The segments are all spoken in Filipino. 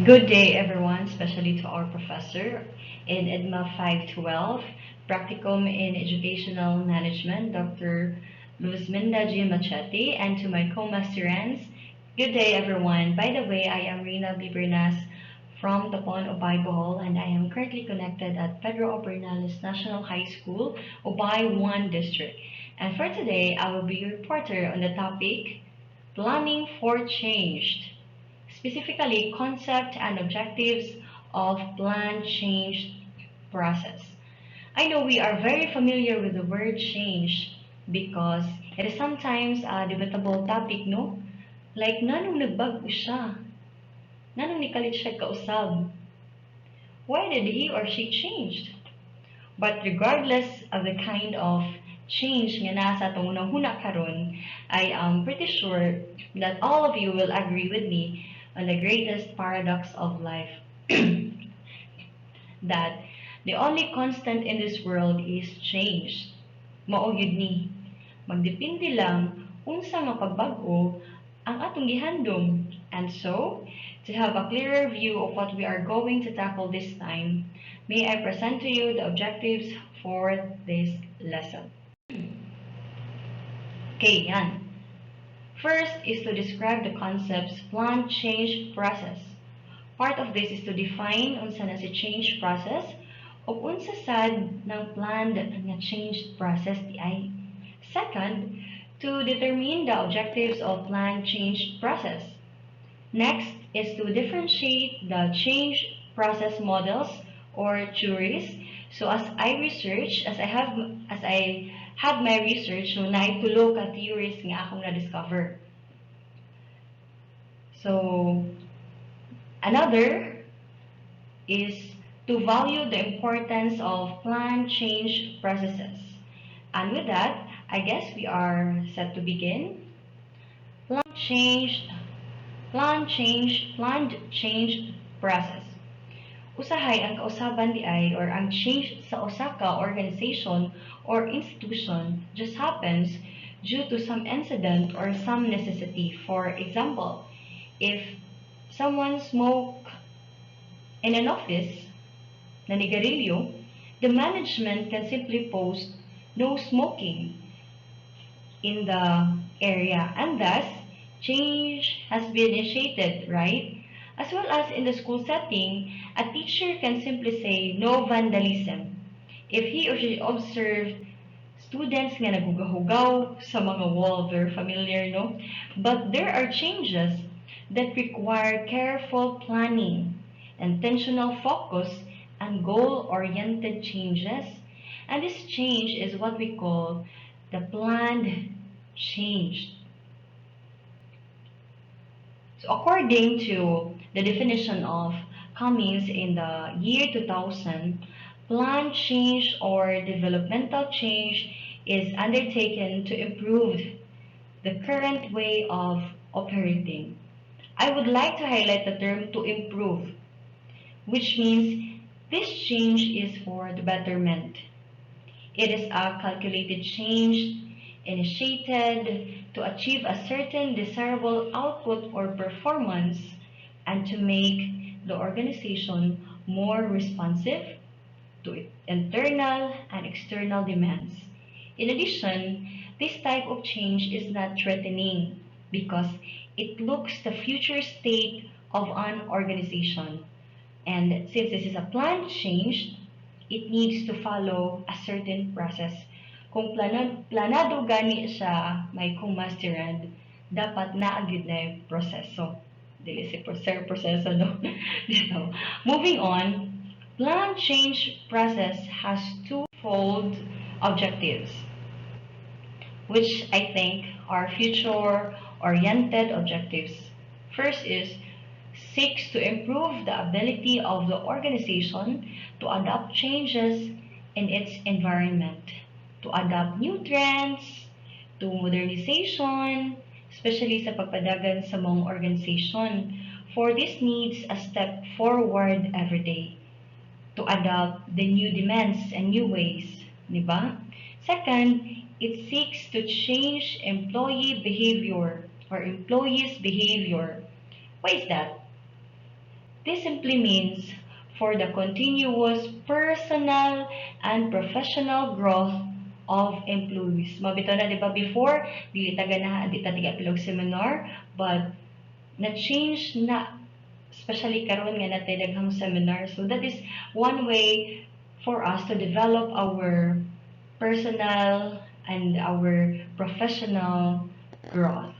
Good day, everyone, especially to our professor in EDMA 512, Practicum in Educational Management, Dr. Luzminda G. Machete, and to my co-masterants. Good day, everyone. By the way, I am RHINA BERNAS from Tapon, Ubay, Bohol, and I am currently connected at Pedro Bernales National High School, Ubay 1 District. And for today, I will be your reporter on the topic Planning for Change, specifically concept and objectives of plan change process. I know we are very familiar with the word change because it is sometimes a debatable topic, no? Like, nanong nagbago siya? Nanong nikalit siya kausab? Why did he or she changed? But regardless of the kind of change nga nasa itong unang-huna karon, I am pretty sure that all of you will agree with me on the greatest paradox of life, that the only constant in this world is change. Mao gyud ni. Magdepende lang unsa nga pagbago ang atong gihandom. And so, to have a clearer view of what we are going to tackle this time, may I present to you the objectives for this lesson. Okay, yan. First is to describe the concepts plan change process. Part of this is to define unsa na si change process o unsa sad ng planned nga change process di ay. Second, to determine the objectives of planned change process. Next is to differentiate the change process models or theories. So as I had my research, so naitulo ka theories nga akong na-discover. So another is to value the importance of planned change processes. And with that, I guess we are set to begin. Planned change process. Usahay ang kausaban di ay or ang change sa usa ka organization or institution just happens due to some incident or some necessity. For example, if someone smoke in an office, nanigarilyo, the management can simply post no smoking in the area, and thus change has been initiated, right? As well as in the school setting, a teacher can simply say no vandalism if he or she observed students nga nagugahugaw sa mga wall. Very familiar, no? But there are changes that require careful planning, intentional focus, and goal-oriented changes. And this change is what we call the planned change. So according to the definition of Cummings in the year 2000, planned change or developmental change is undertaken to improve the current way of operating. I would like to highlight the term to improve, which means this change is for the betterment. It is a calculated change initiated to achieve a certain desirable output or performance and to make the organization more responsive to internal and external demands. In addition, this type of change is not threatening because it looks the future state of an organization. And since this is a planned change, it needs to follow a certain process. Kung planado gani siya may kumasterand, dapat naagid na yung proseso. Dili si proseso, no? Dito. Moving on, plan change process has twofold objectives, which I think are future-oriented objectives. First is seeks to improve the ability of the organization to adapt changes in its environment, to adapt new trends, to modernization, especially sa pagpadagan sa mga organization. For this needs a step forward every day to adapt the new demands and new ways, di ba? Second, it seeks to change employee behavior or employees' behavior. Why is that? This simply means for the continuous personal and professional growth of employees. Mabito na, di ba, before, di ta tiga pilog seminar, but na-change na, especially karon nga natin daghang seminar. So that is one way for us to develop our personal and our professional growth.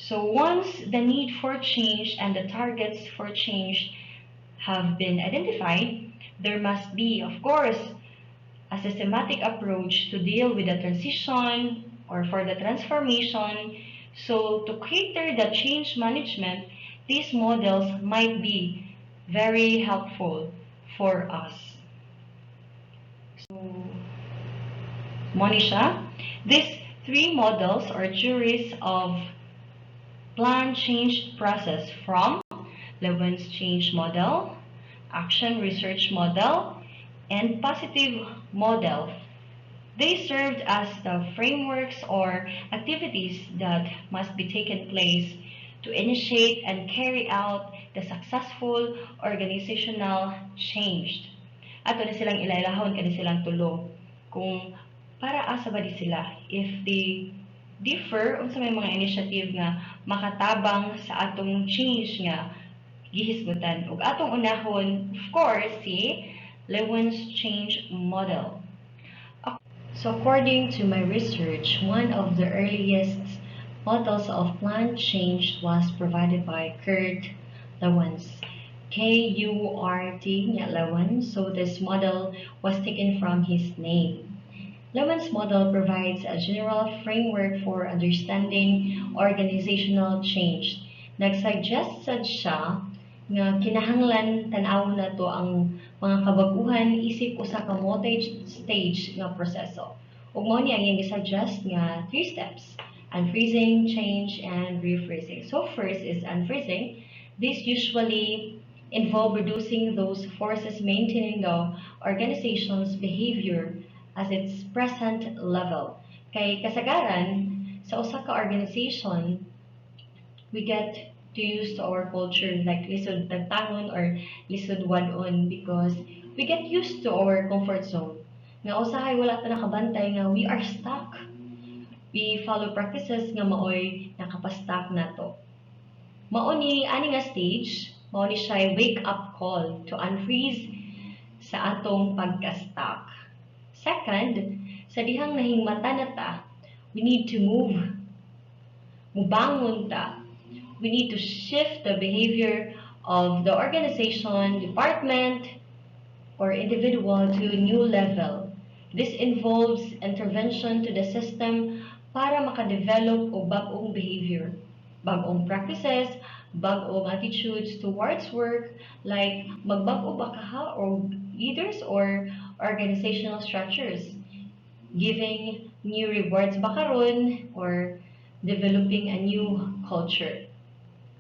So once the need for change and the targets for change have been identified, there must be, of course, a systematic approach to deal with the transition or for the transformation. So to cater the change management, these models might be very helpful for us. So, Monisha, these three models or theories of plan change process from Lewin's change model, action research model, and positive model. They served as the frameworks or activities that must be taken place to initiate and carry out the successful organizational change. Ato na silang ilailahon kani silang tulo kung para asa ba di sila if they differ unsa may mga initiative nga makatabang sa atong change nga gihisgutan. Ug atong unahon, of course, si Lewin's change model. So according to my research, one of the earliest models of plan change was provided by Kurt Lewins. K-U-R-T Lewins. So this model was taken from his name. Lewin's model provides a general framework for understanding organizational change. Nagsuggest sad siya nga kinahanglan tan-awon nato ang mga kabaguhan isip usa ka multi-stage nga proseso. Ug mao ni ang iyang gisuggest nga 3 steps: unfreezing, change, and rephrasing. So first is unfreezing. This usually involve reducing those forces maintaining the organization's behavior as its present level. Kay kasagaran sa usa ka organization, we get to use to our culture like lisod tagtangon or lisod wadon because we get used to our comfort zone. Nga usahay wala ta nakabantay nga we are stuck. We follow practices nga maoy nakapastuck nato. Mao ni ani nga stage, mao ni siya wake up call to unfreeze sa atong pagka-stuck. Second, sa dihang nahingmata na ta, we need to move. Mubangon ta. We need to shift the behavior of the organization, department, or individual to a new level. This involves intervention to the system para makadevelop o bag-ong behavior, bag-ong practices, bag-ong attitudes towards work, like magbag-o ba kaha or leaders or organizational structures, giving new rewards ba karon or developing a new culture.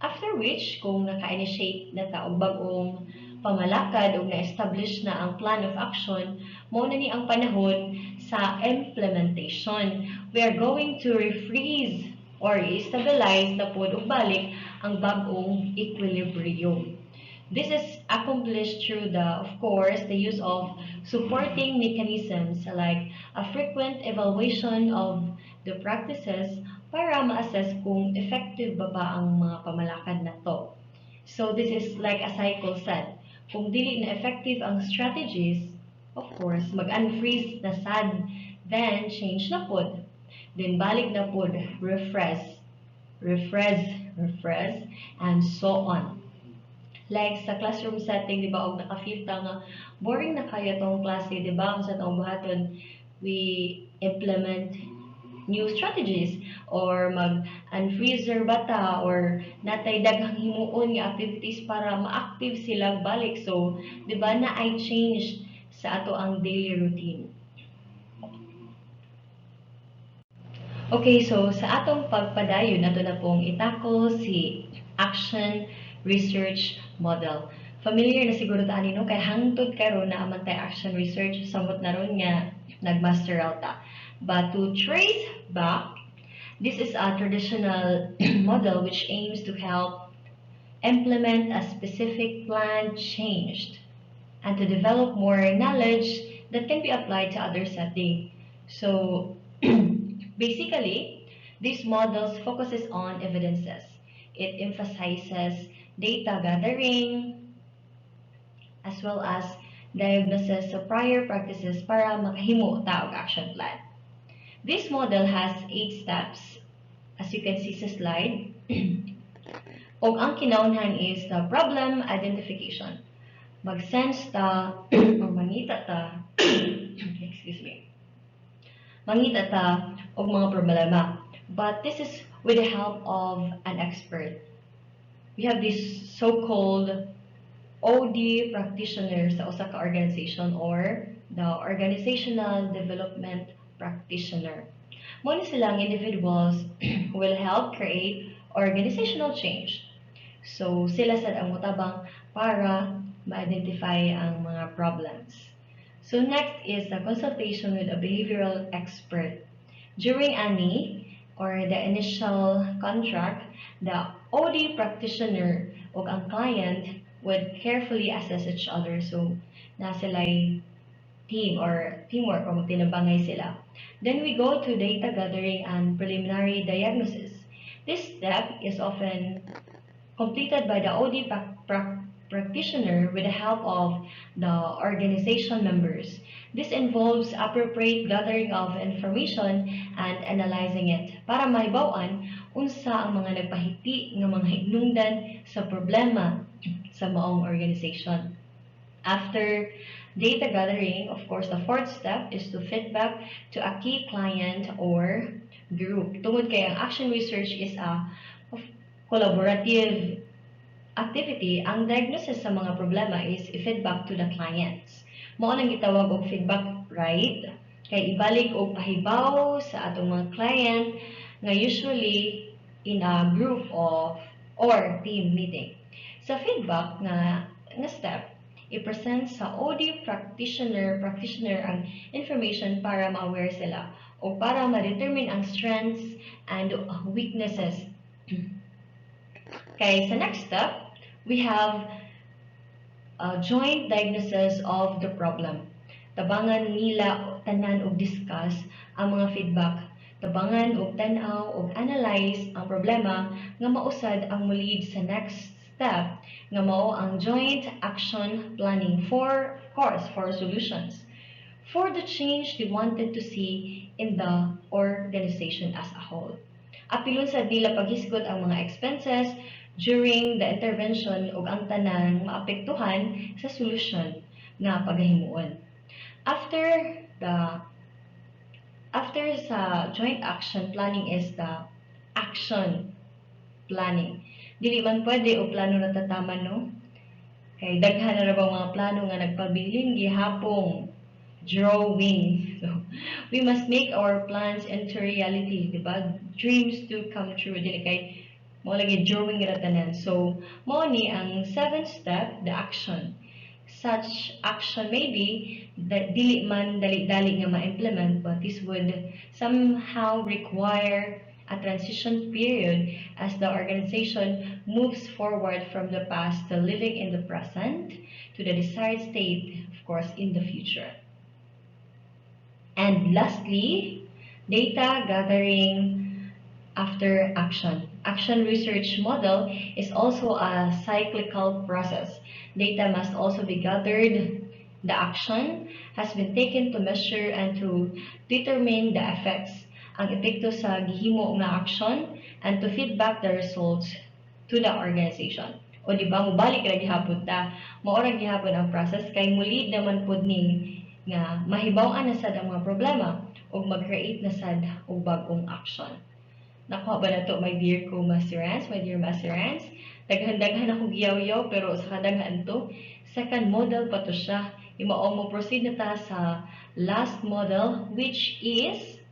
After which, kung naka-initiate na ta og bag-ong pamalakad o na-establish na ang plan of action, mao na ni ang panahon sa implementation. We are going to refreeze or stabilize na pod og balik ang bag-ong equilibrium. This is accomplished through of course, the use of supporting mechanisms like a frequent evaluation of the practices para ma-assess kung effective ba ang mga pamalakad na to. So this is like a cycle said. Kung dili na effective ang strategies, of course, mag-unfreeze na sad, then change na pod. Then balik na pod, refresh, and so on. Like sa classroom setting, di ba, og naka-feel ta nga boring na kayo tong klase, di ba? Kung sa tong buhaton, we implement new strategies or mag-unfreezer bata or natay daghang himuon nga activities para ma-active sila balik. So, di ba na I change sa ato ang daily routine. Okay, so sa atong pagpadayon, nato na pong itakol si action research model. Familiar na siguro ta nino kay hangtod karon na amantay action research samot na ron nga nagmaster ta. But to trace back, this is a traditional model which aims to help implement a specific plan changed, and to develop more knowledge that can be applied to other settings. So basically, these models focuses on evidences. It emphasizes data gathering as well as diagnosis sa prior practices para makahimo ta og action plan. This model has 8 steps, as you can see sa slide. Og ang kinaunhan is the problem identification. Mag-sense ta o mangita ta excuse me. Mangita ta og mga problema. But this is with the help of an expert. We have this so-called OD practitioner sa usa ka organization or the organizational development practitioner. Mo ni silang individuals who will help create organizational change. So sila sad ang mutabang para ma-identify ang mga problems. So next is the consultation with a behavioral expert. During ANI or the initial contract, the OD practitioner o ang client would carefully assess each other. So, na sila'y team or teamwork o magtinabangay sila. Then we go to data gathering and preliminary diagnosis. This step is often completed by the OD practitioner with the help of the organization members. This involves appropriate gathering of information and analyzing it para mahibaw-an unsa ang mga nagpahiti nga mga hinungdan sa problema sa maong organization. After data gathering, of course, the fourth step is to feedback to a key client or group. Tungod kay ang action research is a collaborative activity, ang diagnosis sa mga problema is i-feedback to the clients. Mao nang gitawag og feedback right, kay ibalik og pahibaw sa atong mga client nga usually in a group of or team meeting. Sa feedback nga step, i-present sa OD practitioner ang information para ma-aware sila o para ma-determine ang strengths and weaknesses. Kay sa next step, we have a joint diagnosis of the problem. Tabangan nila tanan og discuss ang mga feedback. Tabangan og tan-aw og analyze ang problema nga mausad ang mo-lead sa next step nga mao ang joint action planning for solutions for the change they wanted to see in the organization as a whole. Apilon sad nila paghisgot ang mga expenses during the intervention ug ang tanan maapektuhan sa solusyon nga pagahimuon. After sa joint action planning is the action planning. Dili man pwede o plano na tataman, no? Kay daghan na ra ba mga plano nga nagpabilin gihapong drawing. So, we must make our plans into reality, di ba? Dreams do come true. Dili kay mo lagi drawing ra tanan. So, mo ni ang seventh step, the action. Such action may be that dili man dali-dali nga ma-implement, but this would somehow require a transition period as the organization moves forward from the past to living in the present to the desired state, of course, in the future. And lastly, data gathering after action. Action research model is also a cyclical process. Data must also be gathered. The action has been taken to measure and to determine the effects, ang epekto sa gihimo nga action, and to feedback the results to the organization. O di ba, mubalik ra gihapon ta, mao ra gihapon ang process kay mulid naman pud ning nga mahibaw-an na sad ang mga problema ug mag-create na sad og bag-ong action. Nakuha ba na to, my dear co-masterants, my dear masterants? Daghan-daghan akong giyaw-yaw, pero sa kadaghan to, second model pa to siya. Imaong mo proceed na ta sa last model, which is,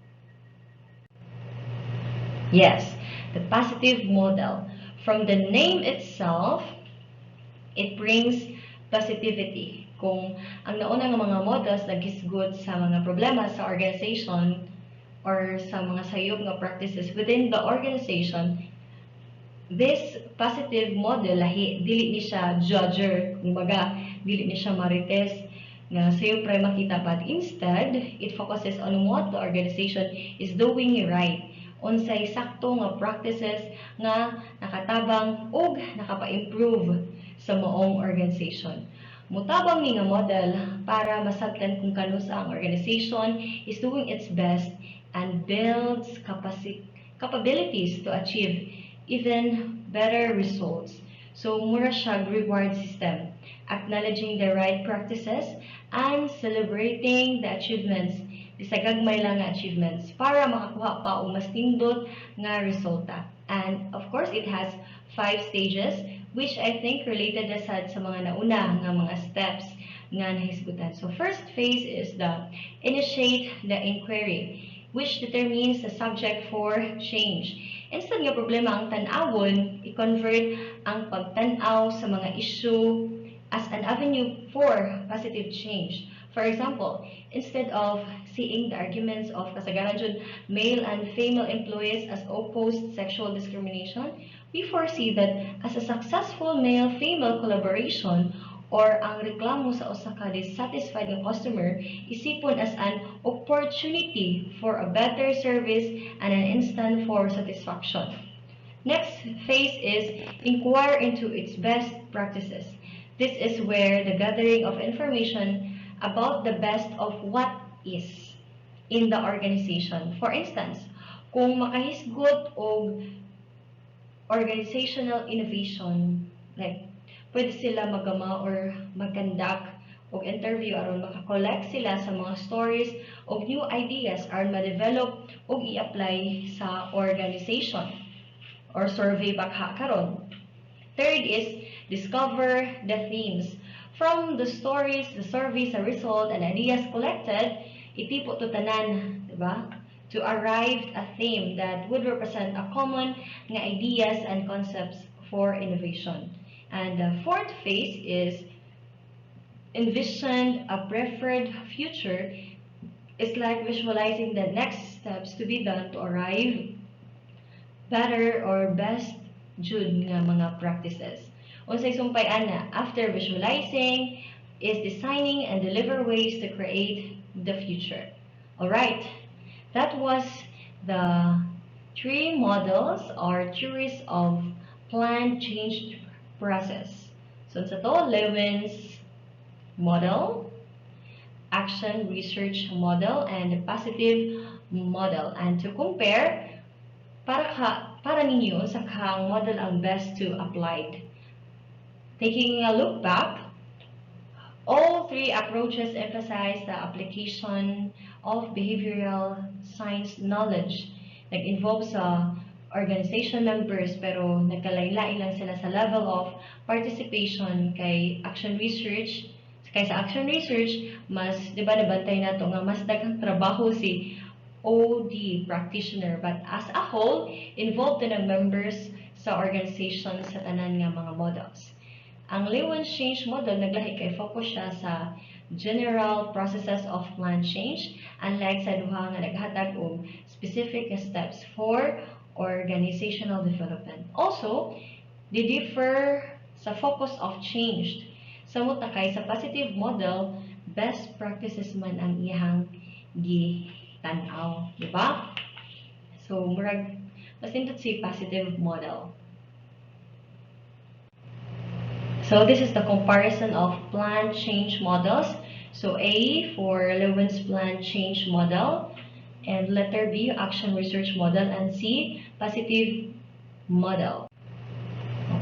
yes, the positive model. From the name itself, it brings positivity. Kung ang nauna nga mga models naghisgot sa mga problema sa organization or sa mga sayop nga practices within the organization, this positive model lahi dili ni siya judger, kumbaga dili ni siya marites nga sayo pre makita, but instead it focuses on what the organization is doing right, unsay sakto nga practices nga nakatabang ug nakapa-improve sa maong organization. Mutabang ni nga model para masabtan kung kanusa ang organization is doing its best and builds capabilities to achieve even better results. So, mura siya reward system, acknowledging the right practices and celebrating the achievements, bisagagmay lang nga achievements, para makakuha pa o mas tindot nga resulta. And of course, it has 5 stages, which I think related na sad sa mga nauna nga mga steps nga nahisgutan. So, first phase is the initiate the inquiry, which determines the subject for change. Instead nga problema ang tan-awon, i-convert ang pagtan-aw sa mga issue as an avenue for positive change. For example, instead of seeing the arguments of kasagaran jud male and female employees as opposed sexual discrimination, we foresee that as a successful male-female collaboration or ang reklamo sa usa ka dissatisfied nga customer isipon as an opportunity for a better service and an instant for satisfaction. Next phase is inquire into its best practices. This is where the gathering of information about the best of what is in the organization. For instance, kung makahisgot og organizational innovation, like pwede sila magama or mag-conduct og interview aron makakollect sila sa mga stories og new ideas aron ma-develop og i-apply sa organization or survey baka karon. Third is discover the themes. From the stories, the surveys, the result, and ideas collected, itipo to tanan, diba? To arrive a theme that would represent a common nga ideas and concepts for innovation. And the fourth phase is envision a preferred future. It's like visualizing the next steps to be done to arrive better or best jud nga mga practices. Unsay sumpay ana, after visualizing is designing and deliver ways to create the future. All right. That was the 3 models or theories of planned change process. So sa to, Lewin's model, action research model, and positive model. And to compare, para ninyo sa kahang model ang best to applied. Taking a look back, all 3 approaches emphasize the application of behavioral science knowledge. Nag-involve sa organization members pero nagkalain-lain lang sila sa level of participation kay action research. Kay sa action research, mas, di ba nabantay na to nga mas daghang trabaho si OD practitioner, but as a whole, involved din ang members sa organization sa tanan nga mga models. Ang Lewin's change model naglahi kay focus siya sa general processes of planned change, unlike sa duha nga naghatag og specific steps for organizational development. Also, they differ sa focus of change. Samot na kay sa positive model, best practices man ang iyang gitanaw, di ba? So, murag mas nindot si positive model. So, this is the comparison of planned change models. So, A for Lewin's planned change model, and letter B, action research model, and C, positive model.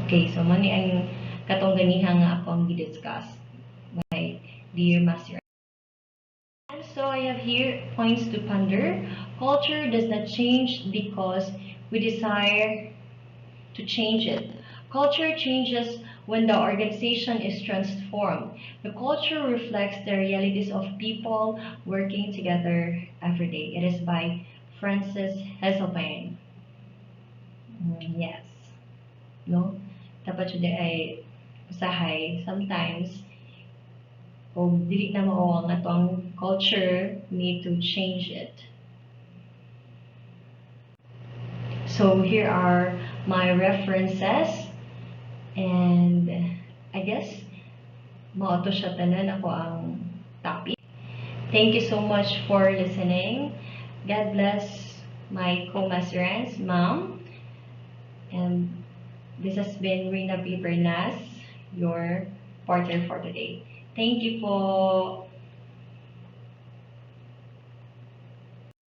Okay, so mani ang katong ganihang nga akong gi-discuss by dear master. And so I have here points to ponder. Culture does not change because we desire to change it. Culture changes when the organization is transformed. The culture reflects the realities of people working together every day. It is by Francis Hesselbein. Yes. No? Dapat yun ay usahay. Sometimes, kung dili na mao ang atong culture, need to change it. So here are my references, and I guess mao to siya tanan ako ang topic. Thank you so much for listening. God bless my co-masterants, ma'am. And this has been RHINA BERNAS, your partner for today. Thank you po.